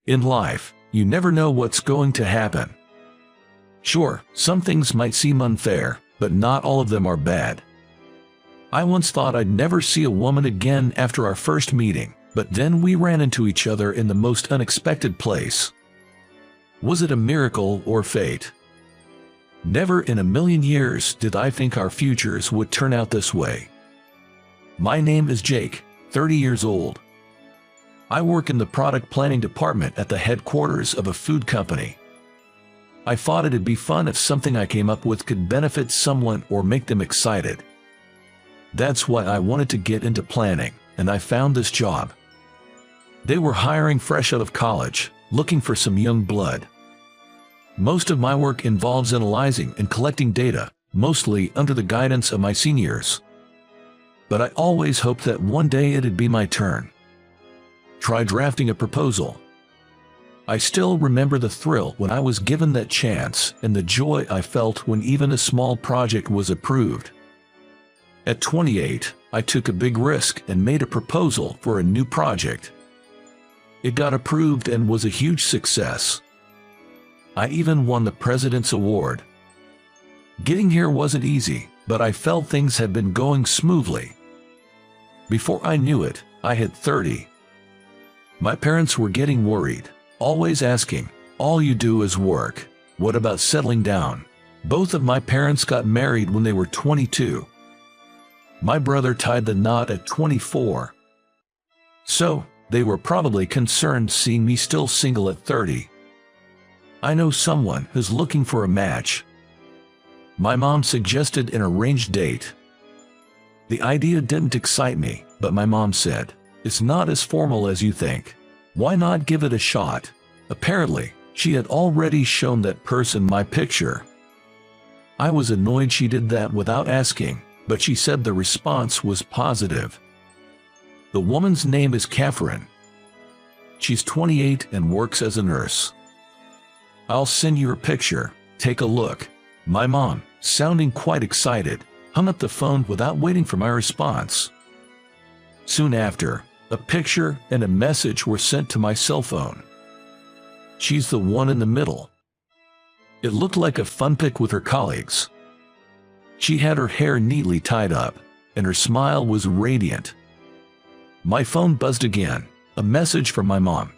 In life, you never know what's going to happen. Sure, some things might seem unfair, but not all of them are bad. I once thought I'd never see a woman again after our first meeting, but then we ran into each other in the most unexpected place. Was it a miracle or fate? Never in a million years did I think our futures would turn out this way. My name is Jake, 30 years old. I work in the product planning department at the headquarters of a food company. I thought it'd be fun if something I came up with could benefit someone or make them excited. That's why I wanted to get into planning, and I found this job. They were hiring fresh out of college, looking for some young blood. Most of my work involves analyzing and collecting data, mostly under the guidance of my seniors. But I always hoped that one day it'd be my turn. Try drafting a proposal. I still remember the thrill when I was given that chance and the joy I felt when even a small project was approved. At 28, I took a big risk and made a proposal for a new project. It got approved and was a huge success. I even won the President's Award. Getting here wasn't easy, but I felt things had been going smoothly. Before I knew it, I had 30. My parents were getting worried, always asking, "All you do is work. What about settling down?" Both of my parents got married when they were 22. My brother tied the knot at 24. So, they were probably concerned seeing me still single at 30. I know someone who's looking for a match. My mom suggested an arranged date. The idea didn't excite me, but my mom said, "It's not as formal as you think. Why not give it a shot?" Apparently, she had already shown that person my picture. I was annoyed she did that without asking, but she said the response was positive. The woman's name is Catherine. She's 28 and works as a nurse. "I'll send you her picture, take a look." My mom, sounding quite excited, hung up the phone without waiting for my response. Soon after, a picture and a message were sent to my cell phone. She's the one in the middle. It looked like a fun pic with her colleagues. She had her hair neatly tied up, and her smile was radiant. My phone buzzed again, a message from my mom.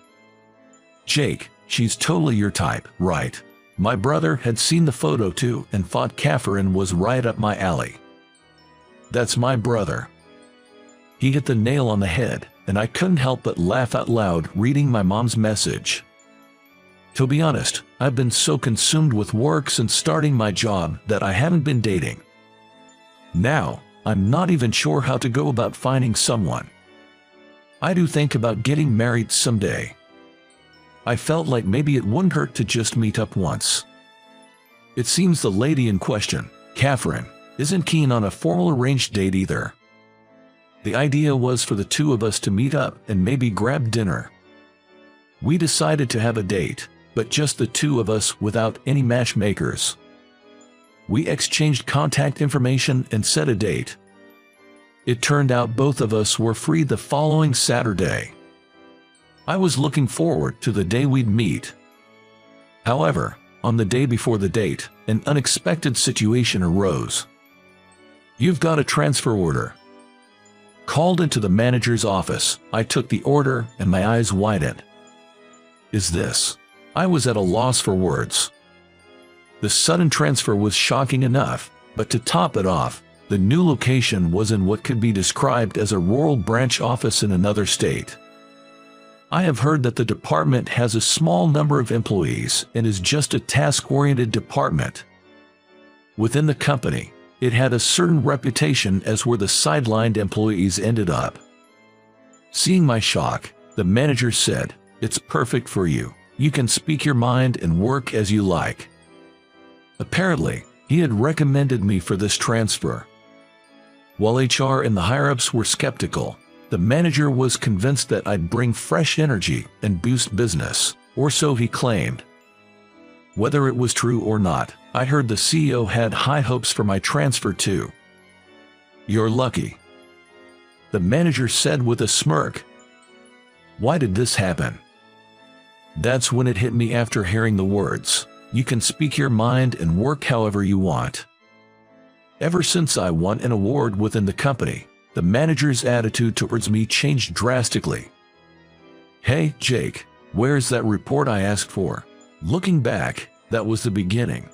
"Jake, she's totally your type, right?" My brother had seen the photo too and thought Catherine was right up my alley. That's my brother. He hit the nail on the head, and I couldn't help but laugh out loud reading my mom's message. To be honest, I've been so consumed with work since starting my job that I haven't been dating. Now, I'm not even sure how to go about finding someone. I do think about getting married someday. I felt like maybe it wouldn't hurt to just meet up once. It seems the lady in question, Catherine, isn't keen on a formal arranged date either. The idea was for the two of us to meet up and maybe grab dinner. We decided to have a date, but just the two of us without any matchmakers. We exchanged contact information and set a date. It turned out both of us were free the following Saturday. I was looking forward to the day we'd meet. However, on the day before the date, an unexpected situation arose. "You've got a transfer order." Called into the manager's office, I took the order and my eyes widened. "Is this?" I was at a loss for words. The sudden transfer was shocking enough, but to top it off, the new location was in what could be described as a rural branch office in another state. I have heard that the department has a small number of employees and is just a task-oriented department. Within the company, it had a certain reputation as where the sidelined employees ended up. Seeing my shock, the manager said, "It's perfect for you. You can speak your mind and work as you like." Apparently, he had recommended me for this transfer. While HR and the higher-ups were skeptical, the manager was convinced that I'd bring fresh energy and boost business, or so he claimed. Whether it was true or not, I heard the CEO had high hopes for my transfer too. "You're lucky," the manager said with a smirk. "Why did this happen?" That's when it hit me after hearing the words, "You can speak your mind and work however you want." Ever since I won an award within the company, the manager's attitude towards me changed drastically. "Hey, Jake, where's that report I asked for?" Looking back, that was the beginning.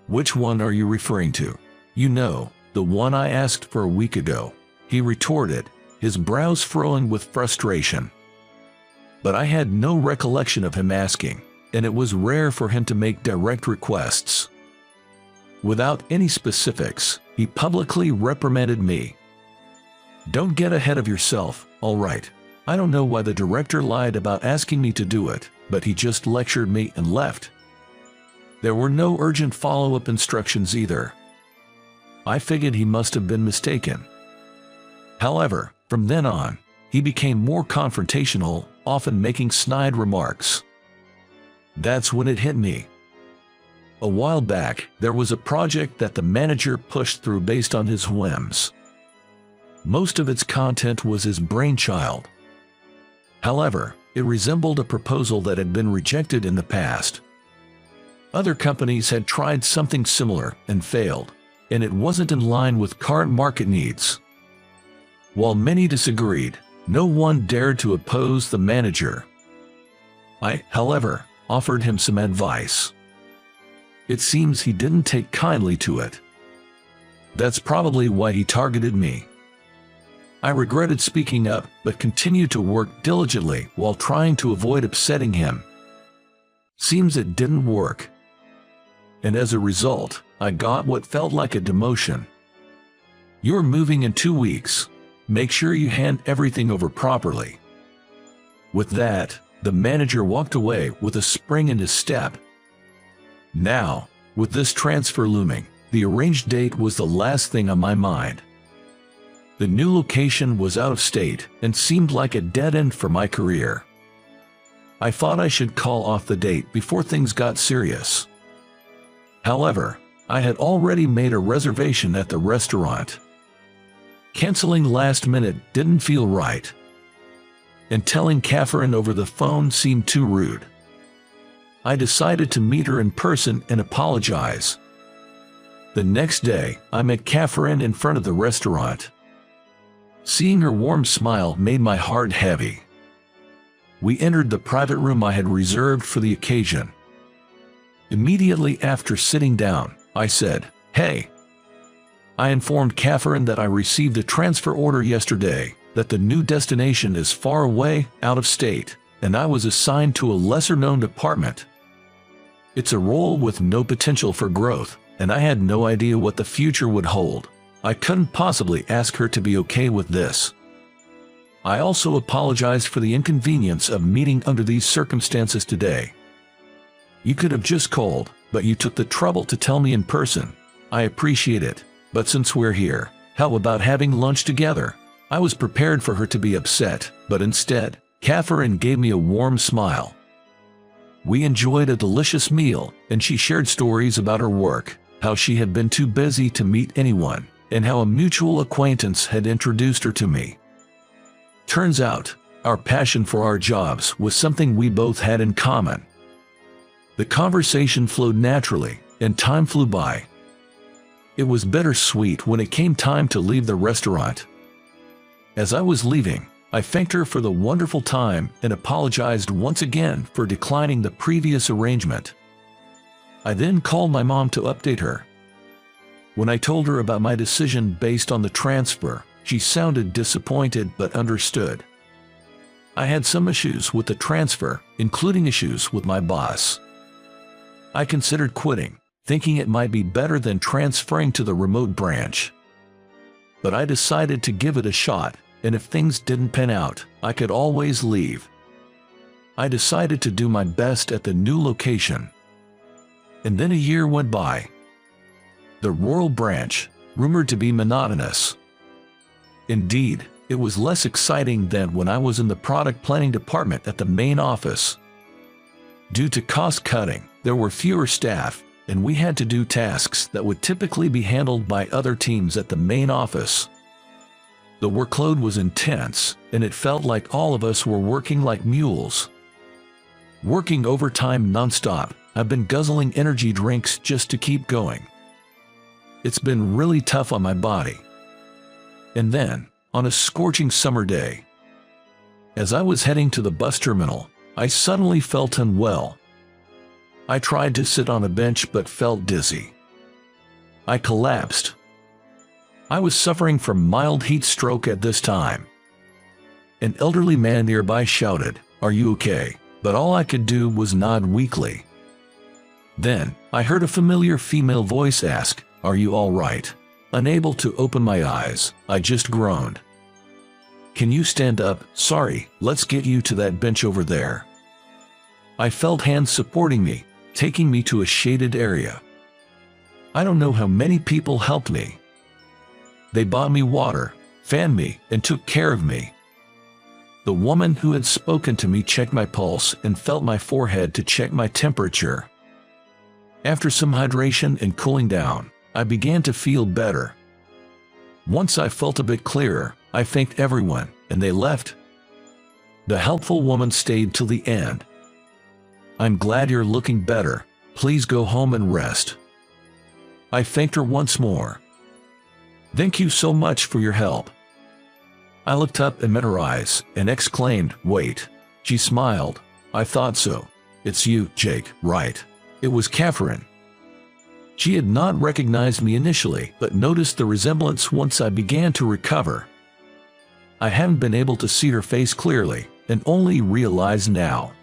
"Which one are you referring to?" "You know, the one I asked for a week ago," he retorted, his brows furrowing with frustration. But I had no recollection of him asking, and it was rare for him to make direct requests. Without any specifics, he publicly reprimanded me. "Don't get ahead of yourself, all right? I don't know why the director lied about asking me to do it, but he just lectured me and left." There were no urgent follow-up instructions either. I figured he must have been mistaken. However, from then on, he became more confrontational, often making snide remarks. That's when it hit me. A while back, there was a project that the manager pushed through based on his whims. Most of its content was his brainchild. However, it resembled a proposal that had been rejected in the past. Other companies had tried something similar and failed, and it wasn't in line with current market needs. While many disagreed, no one dared to oppose the manager. I, however, offered him some advice. It seems he didn't take kindly to it. That's probably why he targeted me. I regretted speaking up, but continued to work diligently while trying to avoid upsetting him. Seems it didn't work. And as a result, I got what felt like a demotion. "You're moving in 2 weeks. Make sure you hand everything over properly." With that, the manager walked away with a spring in his step. Now, with this transfer looming, the arranged date was the last thing on my mind. The new location was out of state and seemed like a dead end for my career. I thought I should call off the date before things got serious. However, I had already made a reservation at the restaurant. Canceling last minute didn't feel right, and telling Catherine over the phone seemed too rude. I decided to meet her in person and apologize. The next day, I met Catherine in front of the restaurant. Seeing her warm smile made my heart heavy. We entered the private room I had reserved for the occasion. Immediately after sitting down, I said, "Hey." I informed Catherine that I received a transfer order yesterday, that the new destination is far away, out of state, and I was assigned to a lesser-known department. It's a role with no potential for growth, and I had no idea what the future would hold. I couldn't possibly ask her to be okay with this. I also apologized for the inconvenience of meeting under these circumstances today. "You could have just called, but you took the trouble to tell me in person. I appreciate it, but since we're here, how about having lunch together?" I was prepared for her to be upset, but instead, Catherine gave me a warm smile. We enjoyed a delicious meal, and she shared stories about her work, how she had been too busy to meet anyone, and how a mutual acquaintance had introduced her to me. Turns out, our passion for our jobs was something we both had in common. The conversation flowed naturally, and time flew by. It was bittersweet when it came time to leave the restaurant. As I was leaving, I thanked her for the wonderful time and apologized once again for declining the previous arrangement. I then called my mom to update her. When I told her about my decision based on the transfer, she sounded disappointed but understood. I had some issues with the transfer, including issues with my boss. I considered quitting, thinking it might be better than transferring to the remote branch. But I decided to give it a shot, and if things didn't pan out, I could always leave. I decided to do my best at the new location. And then a year went by. The rural branch, rumored to be monotonous. Indeed, it was less exciting than when I was in the product planning department at the main office. Due to cost cutting, there were fewer staff, and we had to do tasks that would typically be handled by other teams at the main office. The workload was intense, and it felt like all of us were working like mules. Working overtime nonstop, I've been guzzling energy drinks just to keep going. It's been really tough on my body. And then, on a scorching summer day, as I was heading to the bus terminal, I suddenly felt unwell. I tried to sit on a bench but felt dizzy. I collapsed. I was suffering from mild heat stroke at this time. An elderly man nearby shouted, "Are you okay?" But all I could do was nod weakly. Then, I heard a familiar female voice ask, "Are you all right?" Unable to open my eyes, I just groaned. "Can you stand up? Sorry, let's get you to that bench over there." I felt hands supporting me, taking me to a shaded area. I don't know how many people helped me. They bought me water, fanned me, and took care of me. The woman who had spoken to me checked my pulse and felt my forehead to check my temperature. After some hydration and cooling down, I began to feel better. Once I felt a bit clearer, I thanked everyone, and they left. The helpful woman stayed till the end. "I'm glad you're looking better. Please go home and rest." I thanked her once more. "Thank you so much for your help." I looked up and met her eyes, and exclaimed, "Wait." She smiled. "I thought so. It's you, Jake, right?" It was Catherine. She had not recognized me initially, but noticed the resemblance once I began to recover. I hadn't been able to see her face clearly, and only realized now.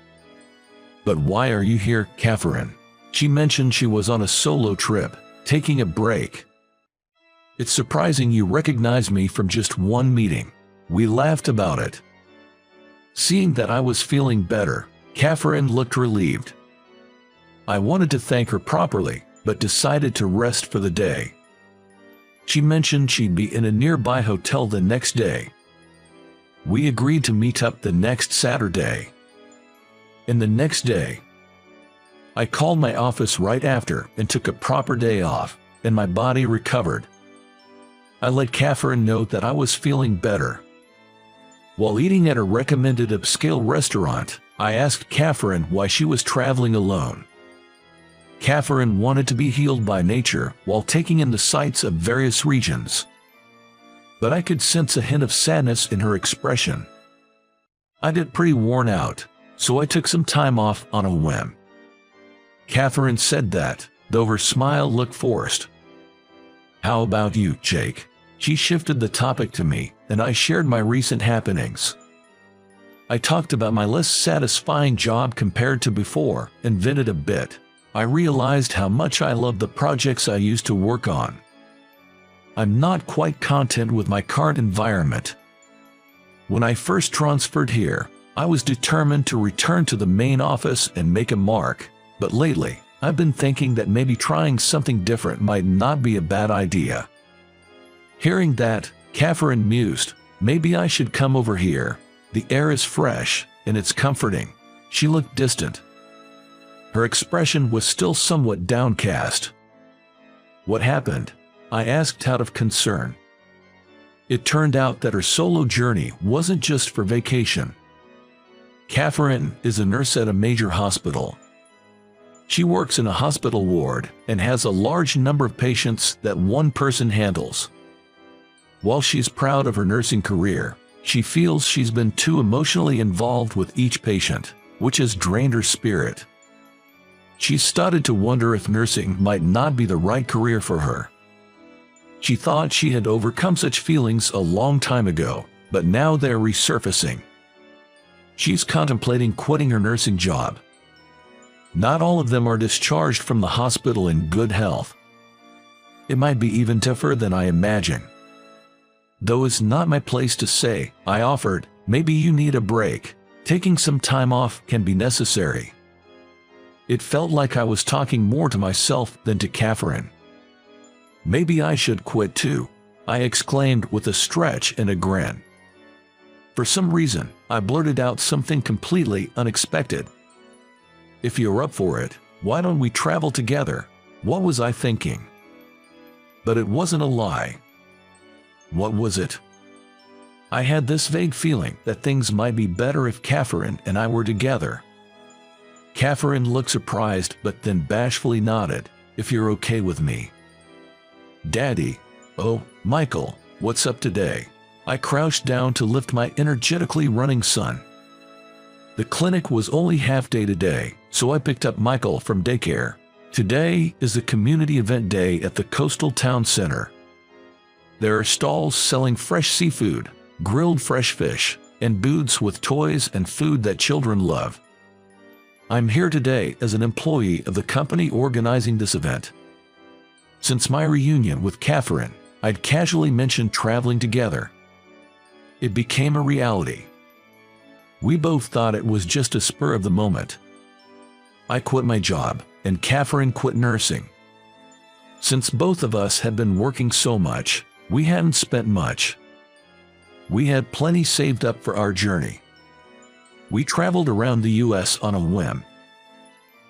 "But why are you here, Catherine?" She mentioned she was on a solo trip, taking a break. "It's surprising you recognized me from just one meeting." We laughed about it. Seeing that I was feeling better, Catherine looked relieved. I wanted to thank her properly, but decided to rest for the day. She mentioned she'd be in a nearby hotel the next day. We agreed to meet up the next Saturday. And the next day, I called my office right after and took a proper day off, and my body recovered. I let Catherine know that I was feeling better. While eating at a recommended upscale restaurant, I asked Catherine why she was traveling alone. Catherine wanted to be healed by nature while taking in the sights of various regions. But I could sense a hint of sadness in her expression. I got pretty worn out, so I took some time off on a whim. Catherine said that, though her smile looked forced. "How about you, Jake?" She shifted the topic to me, and I shared my recent happenings. I talked about my less satisfying job compared to before, and vented a bit. I realized how much I love the projects I used to work on. I'm not quite content with my current environment. When I first transferred here, I was determined to return to the main office and make a mark, but lately, I've been thinking that maybe trying something different might not be a bad idea. Hearing that, Catherine mused, "Maybe I should come over here. The air is fresh, and it's comforting." She looked distant. Her expression was still somewhat downcast. "What happened?" I asked out of concern. It turned out that her solo journey wasn't just for vacation. Catherine is a nurse at a major hospital. She works in a hospital ward and has a large number of patients that one person handles. While she's proud of her nursing career, she feels she's been too emotionally involved with each patient, which has drained her spirit. She's started to wonder if nursing might not be the right career for her. She thought she had overcome such feelings a long time ago, but now they're resurfacing. She's contemplating quitting her nursing job. Not all of them are discharged from the hospital in good health. It might be even tougher than I imagine. Though it's not my place to say, I offered, "Maybe you need a break. Taking some time off can be necessary." It felt like I was talking more to myself than to Catherine. "Maybe I should quit too," I exclaimed with a stretch and a grin. For some reason, I blurted out something completely unexpected. "If you're up for it, why don't we travel together?" What was I thinking? But it wasn't a lie. What was it? I had this vague feeling that things might be better if Catherine and I were together. Catherine looked surprised but then bashfully nodded. If you're okay with me. Daddy. Oh, Michael, what's up today? I crouched down to lift my energetically running son. The clinic was only half day today, so I picked up Michael from daycare. Today is a community event day at the coastal town center. There are stalls selling fresh seafood, grilled fresh fish, and booths with toys and food that children love. I'm here today as an employee of the company organizing this event. Since my reunion with Catherine, I'd casually mentioned traveling together. It became a reality. We both thought it was just a spur of the moment. I quit my job, and Catherine quit nursing. Since both of us had been working so much, we hadn't spent much. We had plenty saved up for our journey. We traveled around the U.S. on a whim.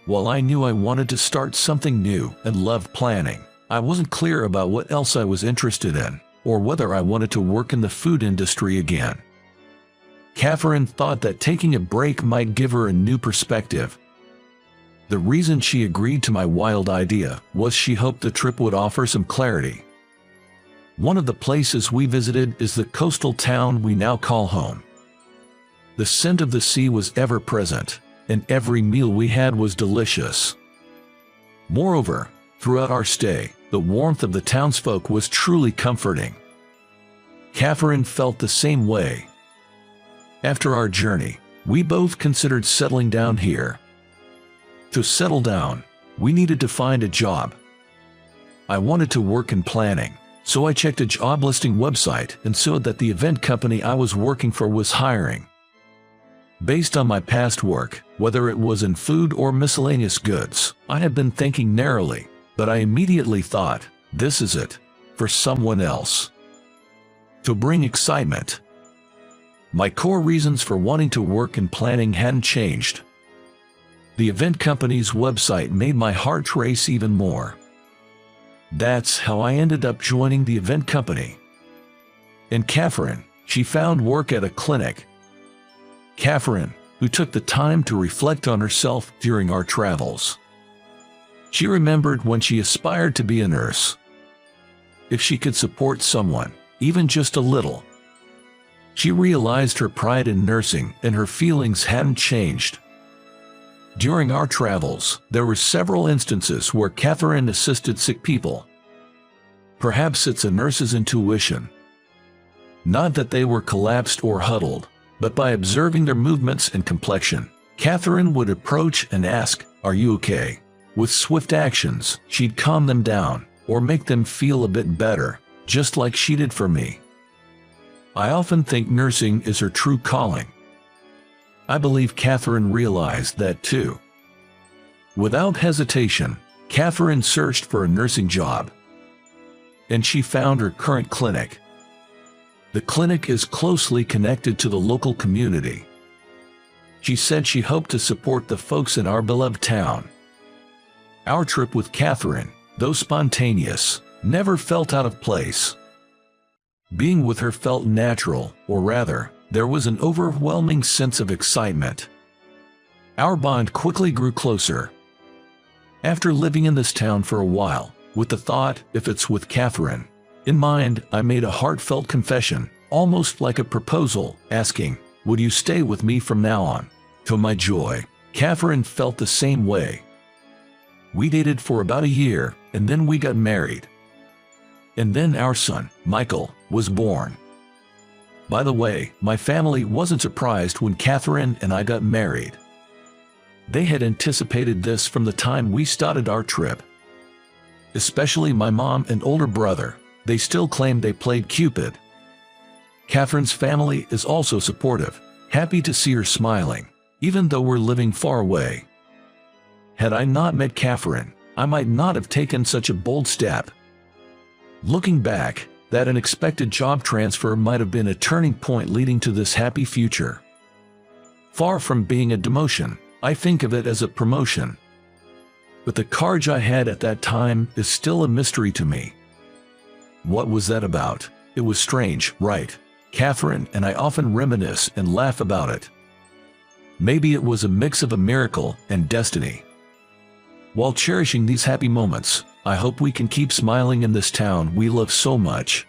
While I knew I wanted to start something new and loved planning, I wasn't clear about what else I was interested in, or whether I wanted to work in the food industry again. Catherine thought that taking a break might give her a new perspective. The reason she agreed to my wild idea was she hoped the trip would offer some clarity. One of the places we visited is the coastal town we now call home. The scent of the sea was ever present, and every meal we had was delicious. Moreover, throughout our stay, the warmth of the townsfolk was truly comforting. Catherine felt the same way. After our journey, we both considered settling down here. To settle down, we needed to find a job. I wanted to work in planning, so I checked a job listing website and saw that the event company I was working for was hiring. Based on my past work, whether it was in food or miscellaneous goods, I had been thinking narrowly, but I immediately thought, this is it, for someone else. To bring excitement. My core reasons for wanting to work in planning hadn't changed. The event company's website made my heart race even more. That's how I ended up joining the event company. And Catherine, she found work at a clinic. Catherine, who took the time to reflect on herself during our travels. She remembered when she aspired to be a nurse. If she could support someone, even just a little. She realized her pride in nursing and her feelings hadn't changed. During our travels, there were several instances where Catherine assisted sick people. Perhaps it's a nurse's intuition. Not that they were collapsed or huddled, but by observing their movements and complexion, Catherine would approach and ask, "Are you okay?" With swift actions, she'd calm them down, or make them feel a bit better, just like she did for me. I often think nursing is her true calling. I believe Catherine realized that too. Without hesitation, Catherine searched for a nursing job. And she found her current clinic. The clinic is closely connected to the local community. She said she hoped to support the folks in our beloved town. Our trip with Catherine, though spontaneous, never felt out of place. Being with her felt natural, or rather, there was an overwhelming sense of excitement. Our bond quickly grew closer. After living in this town for a while, with the thought, if it's with Catherine in mind, I made a heartfelt confession, almost like a proposal, asking, "Would you stay with me from now on?" To my joy, Catherine felt the same way. We dated for about a year, and then we got married. And then our son, Michael, was born. By the way, my family wasn't surprised when Catherine and I got married. They had anticipated this from the time we started our trip. Especially my mom and older brother, they still claimed they played Cupid. Catherine's family is also supportive, happy to see her smiling, even though we're living far away. Had I not met Catherine, I might not have taken such a bold step. Looking back, that unexpected job transfer might have been a turning point leading to this happy future. Far from being a demotion, I think of it as a promotion. But the courage I had at that time is still a mystery to me. What was that about? It was strange, right? Catherine and I often reminisce and laugh about it. Maybe it was a mix of a miracle and destiny. While cherishing these happy moments, I hope we can keep smiling in this town we love so much.